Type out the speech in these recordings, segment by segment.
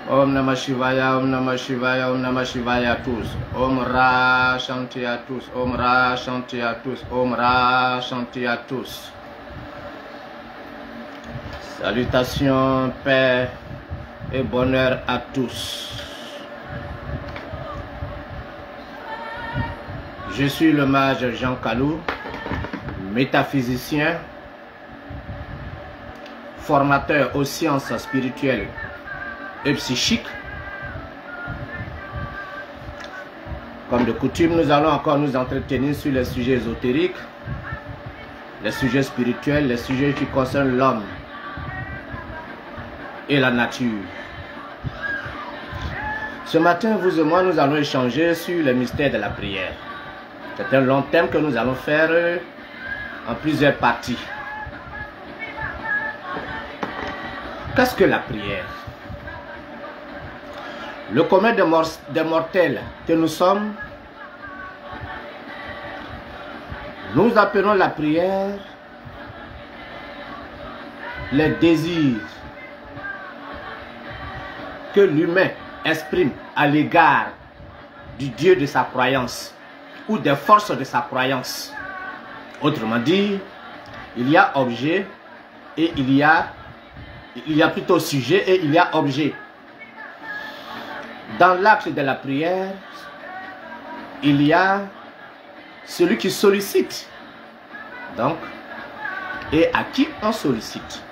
Om Namah Shivaya, Om Namah Shivaya, Om Namah Shivaya à tous. Om Ra Shanti à tous, Om Ra Shanti à tous, Om Ra Shanti à tous. Salutations, paix et bonheur à tous. Je suis le mage Jean Kalou, métaphysicien, formateur aux sciences spirituelles et psychiques. Comme de coutume, nous allons encore nous entretenir sur les sujets ésotériques, les sujets spirituels, les sujets qui concernent l'homme et la nature. Ce matin, vous et moi, nous allons échanger sur les mystères de la prière. C'est un long thème que nous allons faire en plusieurs parties. Qu'est-ce que la prière? Le commun des mortels que nous sommes, nous appelons la prière les désirs que l'humain exprime à l'égard du Dieu de sa croyance ou des forces de sa croyance. Autrement dit, il y a objet et il y a plutôt sujet et il y a objet. Dans l'acte de la prière, il y a celui qui sollicite, donc, et à qui on sollicite.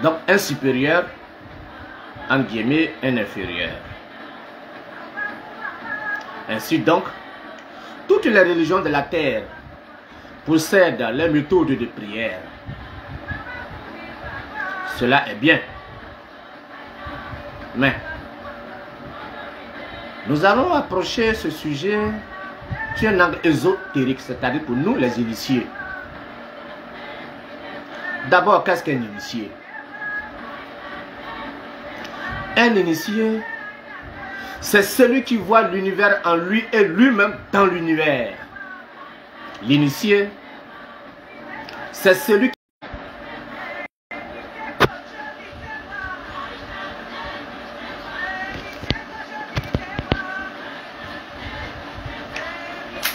Donc, un supérieur, en guillemets, un inférieur. Ainsi donc, toutes les religions de la terre possèdent les méthodes de prière. Cela est bien. Mais, nous allons approcher ce sujet sur un angle ésotérique, c'est-à-dire pour nous les initiés. D'abord, qu'est-ce qu'un initié? Un initié, c'est celui qui voit l'univers en lui et lui-même dans l'univers. L'initié, c'est celui qui...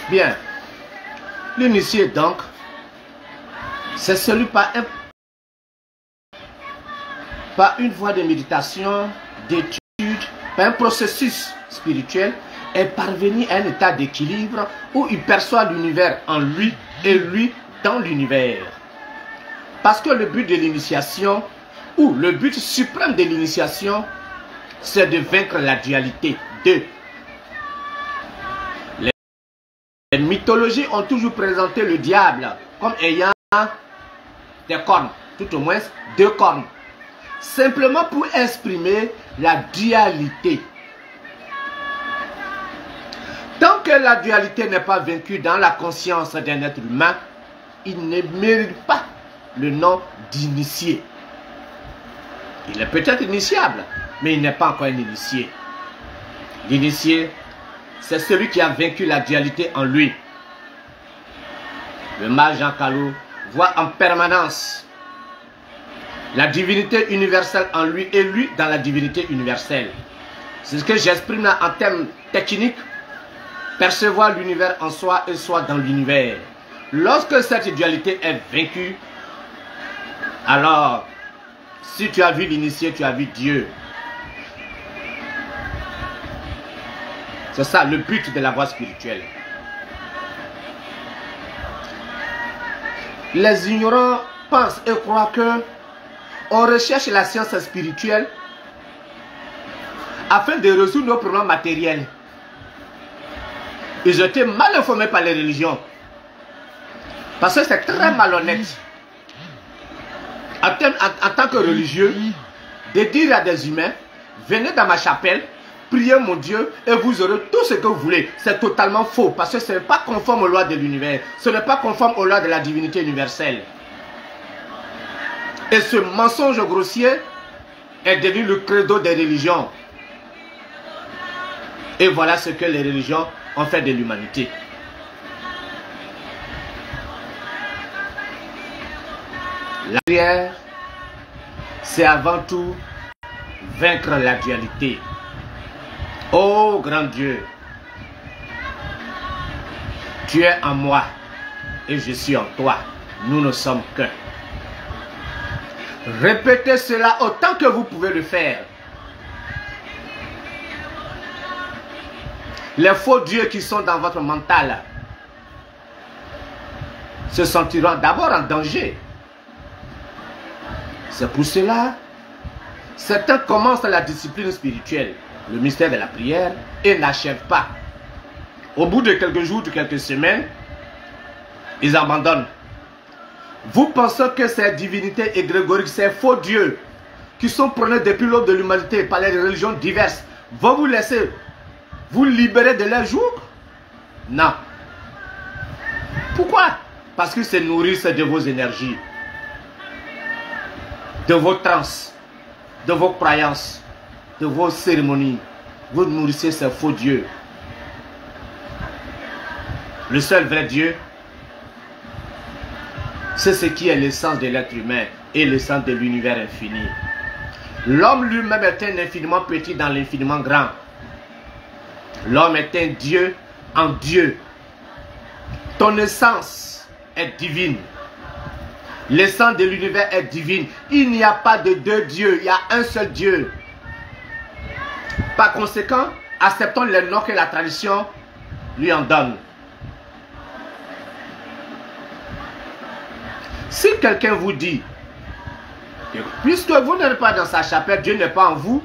Bien. L'initié donc, c'est celui par une voie de méditation, d'étude, par un processus spirituel, est parvenu à un état d'équilibre où il perçoit l'univers en lui et lui dans l'univers. Parce que le but de l'initiation, ou le but suprême de l'initiation, c'est de vaincre la dualité. Les mythologies ont toujours présenté le diable comme ayant des cornes, tout au moins 2 cornes. Simplement pour exprimer la dualité. Tant que la dualité n'est pas vaincue dans la conscience d'un être humain, il ne mérite pas le nom d'initié. Il est peut-être initiable, mais il n'est pas encore un initié. L'initié, c'est celui qui a vaincu la dualité en lui. Le mage Jean Kalou voit en permanence la divinité universelle en lui et lui dans la divinité universelle. C'est ce que j'exprime là en termes techniques. Percevoir l'univers en soi et soi dans l'univers. Lorsque cette dualité est vaincue, alors, si tu as vu l'initié, tu as vu Dieu. C'est ça le but de la voie spirituelle. Les ignorants pensent et croient que on recherche la science spirituelle afin de résoudre nos problèmes matériels. Ils ont été mal informés par les religions. Parce que c'est très malhonnête en tant que religieux de dire à des humains, venez dans ma chapelle, priez mon Dieu et vous aurez tout ce que vous voulez. C'est totalement faux parce que ce n'est pas conforme aux lois de l'univers. Ce n'est pas conforme aux lois de la divinité universelle. Et ce mensonge grossier est devenu le credo des religions. Et voilà ce que les religions ont fait de l'humanité. La prière, c'est avant tout vaincre la dualité. Ô grand Dieu, tu es en moi et je suis en toi. Nous ne sommes qu'un. Répétez cela autant que vous pouvez le faire. Les faux dieux qui sont dans votre mental se sentiront d'abord en danger. C'est pour cela, certains commencent la discipline spirituelle, le mystère de la prière, et n'achèvent pas. Au bout de quelques jours, de quelques semaines, ils abandonnent. Vous pensez que ces divinités égrégoriques, ces faux dieux, qui sont prônés depuis l'aube de l'humanité par les religions diverses, vont vous laisser vous libérer de leur joug? Non. Pourquoi? Parce qu'ils se nourrissent de vos énergies, de vos trans, de vos croyances, de vos cérémonies. Vous nourrissez ces faux dieux. Le seul vrai Dieu, c'est ce qui est l'essence de l'être humain et l'essence de l'univers infini. L'homme lui-même est un infiniment petit dans l'infiniment grand. L'homme est un Dieu en Dieu. Ton essence est divine. L'essence de l'univers est divine. Il n'y a pas de deux dieux, il y a un seul Dieu. Par conséquent, acceptons les noms que la tradition lui en donne. Si quelqu'un vous dit que puisque vous n'êtes pas dans sa chapelle, Dieu n'est pas en vous,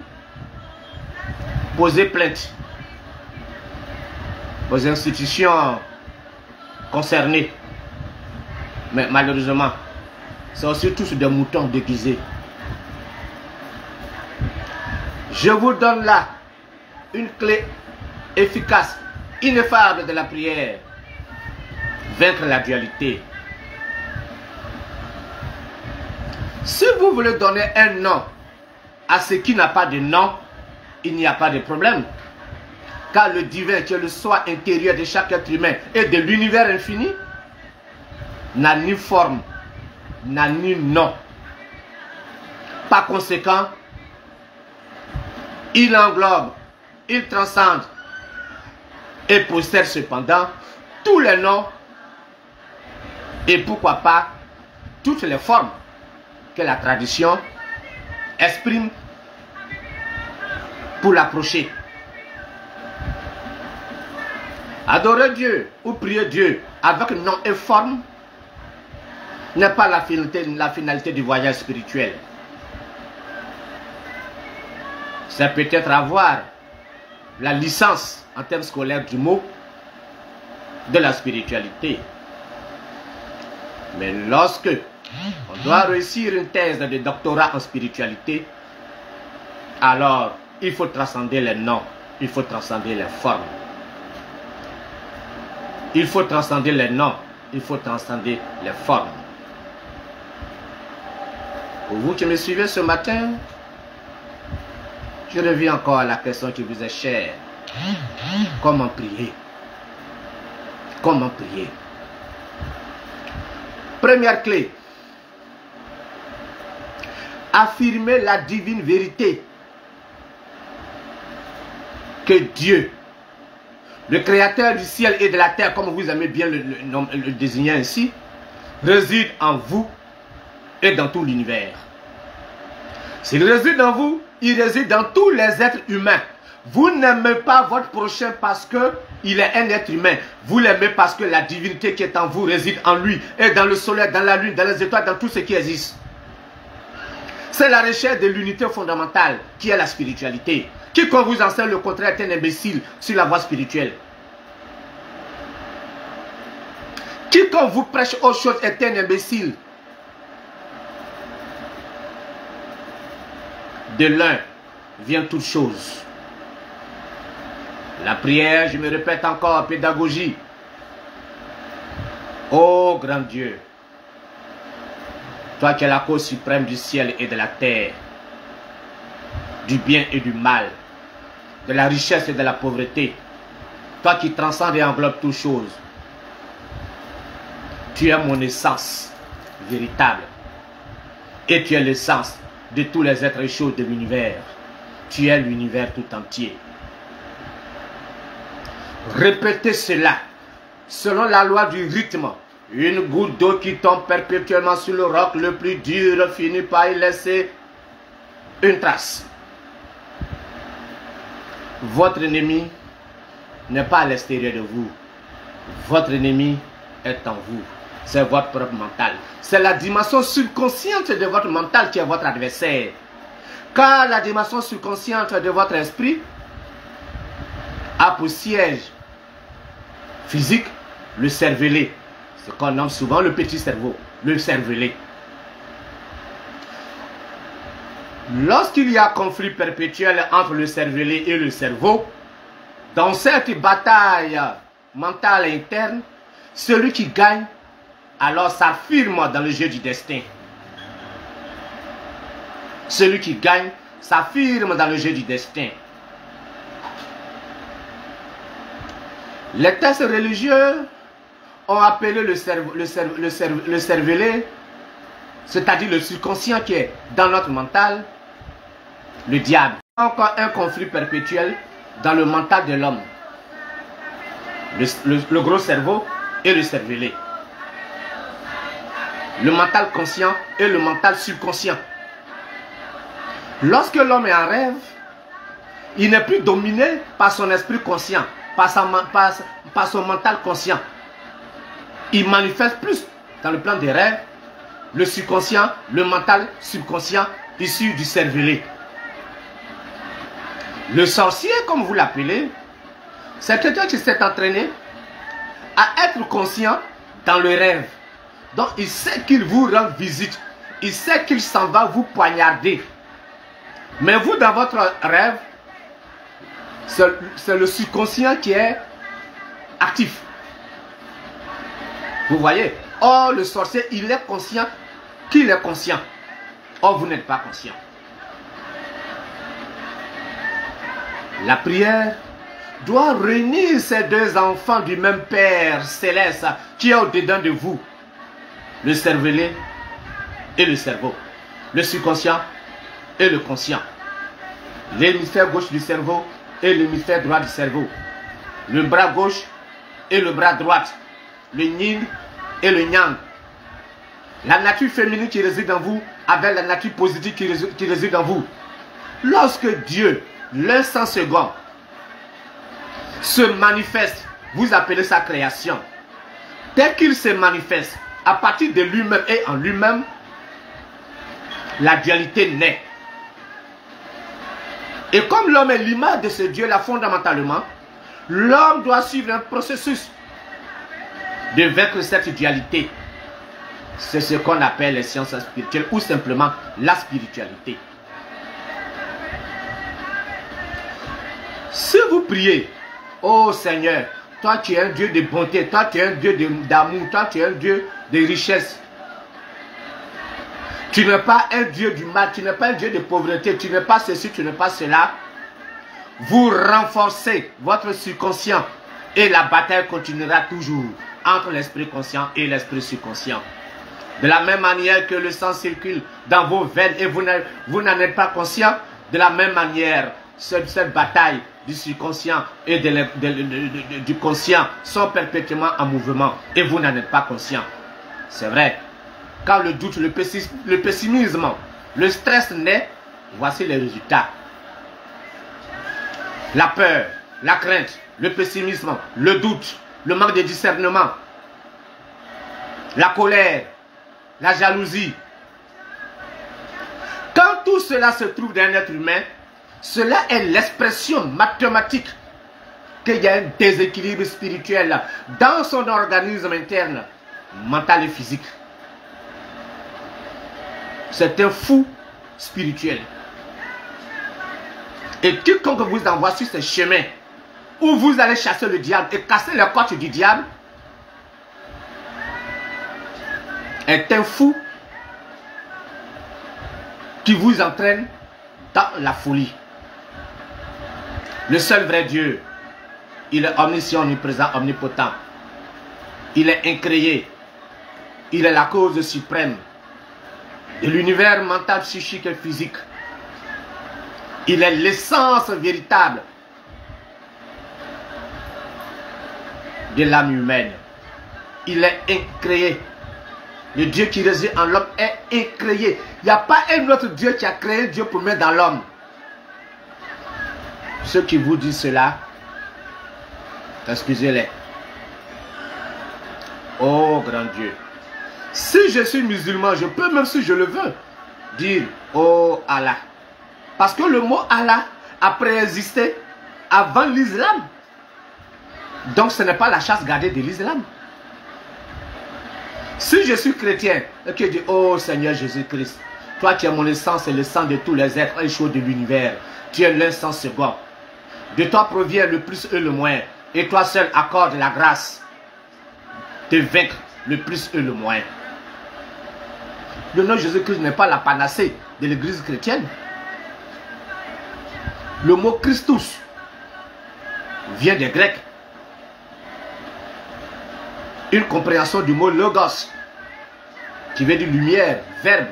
posez plainte aux institutions concernées. Mais malheureusement, c'est aussi tous des moutons déguisés. Je vous donne là une clé efficace, ineffable de la prière. Vaincre la dualité. Si vous voulez donner un nom à ce qui n'a pas de nom, il n'y a pas de problème. Car le divin, qui est le soi intérieur de chaque être humain et de l'univers infini, n'a ni forme, n'a ni nom. Par conséquent, il englobe, il transcende et possède cependant tous les noms et pourquoi pas toutes les formes que la tradition exprime pour l'approcher. Adorer Dieu ou prier Dieu avec nom et forme n'est pas la finalité du voyage spirituel. C'est peut-être avoir la licence en termes scolaires du mot de la spiritualité. Mais lorsque on doit réussir une thèse de doctorat en spiritualité, alors il faut transcender les noms, il faut transcender les formes. Il faut transcender les noms, il faut transcender les formes. Pour vous qui me suivez ce matin, je reviens encore à la question qui vous est chère. Comment prier? Comment prier? Première clé. Affirmer la divine vérité que Dieu, le créateur du ciel et de la terre, comme vous aimez bien le désigner ainsi, réside en vous et dans tout l'univers. S'il réside en vous, il réside dans tous les êtres humains. Vous n'aimez pas votre prochain parce qu'il est un être humain. Vous l'aimez parce que la divinité qui est en vous réside en lui. Et dans le soleil, dans la lune, dans les étoiles, dans tout ce qui existe. C'est la recherche de l'unité fondamentale qui est la spiritualité. Quiconque vous enseigne le contraire est un imbécile sur la voie spirituelle. Quiconque vous prêche autre chose est un imbécile. De l'un vient toute chose. La prière, je me répète encore, pédagogie. Ô grand Dieu, toi qui es la cause suprême du ciel et de la terre, du bien et du mal, de la richesse et de la pauvreté, toi qui transcendes et englobes toutes choses, tu es mon essence véritable et tu es l'essence de tous les êtres chauds de l'univers. Tu es l'univers tout entier. Répétez cela. Selon la loi du rythme, une goutte d'eau qui tombe perpétuellement sur le roc le plus dur finit par y laisser une trace. Votre ennemi n'est pas à l'extérieur de vous. Votre ennemi est en vous. C'est votre propre mental. C'est la dimension subconsciente de votre mental qui est votre adversaire. Car la dimension subconsciente de votre esprit a pour siège physique le cervelet. Ce qu'on nomme souvent le petit cerveau, le cervelet. Lorsqu'il y a conflit perpétuel entre le cervelet et le cerveau, dans cette bataille mentale interne, celui qui gagne alors s'affirme dans le jeu du destin. Celui qui gagne s'affirme dans le jeu du destin. Les textes religieux ont appelé le cervelet, c'est-à-dire le subconscient qui est dans notre mental, le diable. Encore un conflit perpétuel dans le mental de l'homme. Le gros cerveau et le cervelet. Le mental conscient et le mental subconscient. Lorsque l'homme est en rêve, il n'est plus dominé par son esprit conscient, par son mental conscient. Il manifeste plus dans le plan des rêves le subconscient, le mental subconscient issu du cervelet. Le sorcier, comme vous l'appelez, c'est quelqu'un qui s'est entraîné à être conscient dans le rêve. Donc il sait qu'il vous rend visite. Il sait qu'il s'en va vous poignarder. Mais vous, dans votre rêve, c'est le subconscient qui est actif. Vous voyez? Or, le sorcier, il est conscient qu'il est conscient. Or, vous n'êtes pas conscient. La prière doit réunir ces deux enfants du même Père céleste qui est au-dedans de vous. Le cervelet et le cerveau. Le subconscient et le conscient. L'hémisphère gauche du cerveau et l'hémisphère droit du cerveau. Le bras gauche et le bras droit. Le yin et le yang. La nature féminine qui réside en vous avec la nature positive qui réside en vous. Lorsque Dieu, l'instant second, se manifeste, vous appelez ça création. Dès qu'il se manifeste, à partir de lui-même et en lui-même, la dualité naît. Et comme l'homme est l'image de ce Dieu-là fondamentalement, l'homme doit suivre un processus de vaincre cette dualité. C'est ce qu'on appelle les sciences spirituelles ou simplement la spiritualité. Si vous priez, oh Seigneur, toi tu es un Dieu de bonté, toi tu es un Dieu d'amour, toi tu es un Dieu de richesse. Tu n'es pas un Dieu du mal, tu n'es pas un Dieu de pauvreté, tu n'es pas ceci, tu n'es pas cela. Vous renforcez votre subconscient et la bataille continuera toujours entre l'esprit conscient et l'esprit subconscient. De la même manière que le sang circule dans vos veines et vous n'en êtes pas conscient, de la même manière, cette bataille du subconscient et du conscient sont perpétuellement en mouvement et vous n'en êtes pas conscient. C'est vrai. Quand le doute, le pessimisme, le stress naît, voici les résultats. La peur, la crainte, le pessimisme, le doute, le manque de discernement, la colère, la jalousie. Quand tout cela se trouve dans un être humain, cela est l'expression mathématique qu'il y a un déséquilibre spirituel dans son organisme interne, mental et physique. C'est un fou spirituel. Et quiconque vous envoie sur ce chemin où vous allez chasser le diable et casser les côtes du diable est un fou qui vous entraîne dans la folie. Le seul vrai Dieu, il est omniscient, omniprésent, omnipotent. Il est incréé. Il est la cause suprême de l'univers mental, psychique et physique. Il est l'essence véritable de l'âme humaine. Il est incréé. Le Dieu qui réside en l'homme est incréé. Il n'y a pas un autre Dieu qui a créé Dieu pour mettre dans l'homme. Ceux qui vous disent cela, excusez-les. Oh grand Dieu. Si je suis musulman, je peux, même si je le veux, dire oh Allah. Parce que le mot Allah a préexisté avant l'islam. Donc ce n'est pas la chasse gardée de l'islam. Si je suis chrétien et que je dis oh Seigneur Jésus-Christ, toi tu es mon essence et le sang de tous les êtres échoués de l'univers. Tu es l'instant second. De toi provient le plus et le moins. Et toi seul accorde la grâce de vaincre le plus et le moins. Le nom de Jésus-Christ n'est pas la panacée de l'église chrétienne. Le mot Christus vient des Grecs. Une compréhension du mot logos qui veut dire lumière, verbe.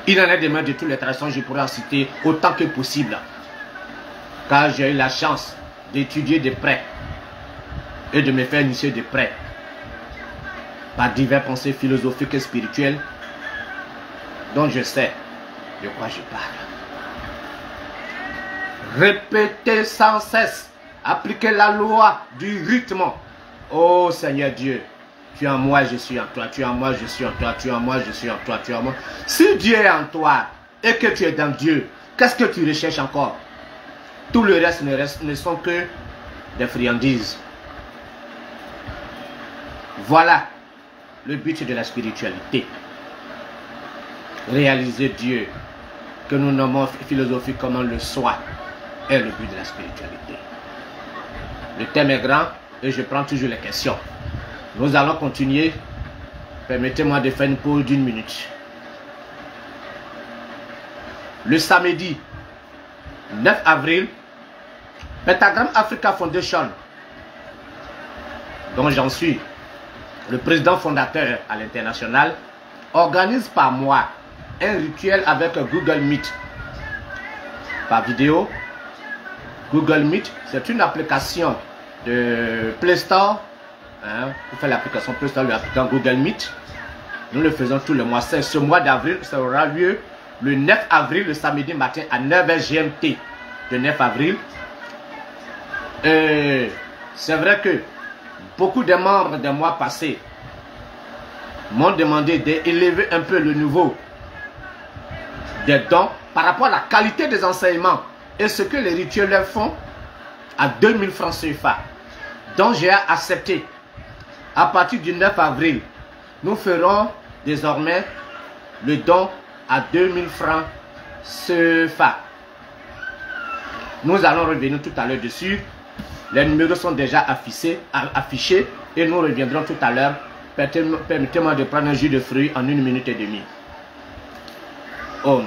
Il en est de même de toutes les traditions, je pourrais en citer autant que possible. Car j'ai eu la chance d'étudier de près et de me faire initier de près par divers pensées philosophiques et spirituelles dont je sais de quoi je parle. Répétez sans cesse, appliquez la loi du rythme. Oh Seigneur Dieu, tu es en moi, je suis en toi, tu es en moi, je suis en toi, tu es en moi, je suis en toi, tu es en moi. Si Dieu est en toi et que tu es dans Dieu, qu'est-ce que tu recherches encore? Tout le reste ne sont que des friandises. Voilà le but de la spiritualité. Réaliser Dieu, que nous nommons philosophie comme on le soit, est le but de la spiritualité. Le thème est grand et je prends toujours les questions. Nous allons continuer. Permettez-moi de faire une pause d'1 minute. Le samedi 9 avril, Pentagram Africa Foundation, dont j'en suis le président fondateur à l'international, organise par mois un rituel avec Google Meet. Par vidéo, Google Meet, c'est une application de Play Store. Pour faire l'application Play Store, l'application Google Meet. Nous le faisons tous les mois. Ce mois d'avril, ça aura lieu le 9 avril, le samedi matin à 9h GMT. Le 9 avril. C'est vrai que beaucoup de membres des mois passés m'ont demandé d'élever un peu le niveau des dons par rapport à la qualité des enseignements et ce que les rituels font à 2000 francs CFA. Donc j'ai accepté. À partir du 9 avril, nous ferons désormais le don à 2000 francs CFA. Nous allons revenir tout à l'heure dessus. Les numéros sont déjà affichés et nous reviendrons tout à l'heure. Permettez-moi de prendre un jus de fruits en 1 minute et demie. Oh.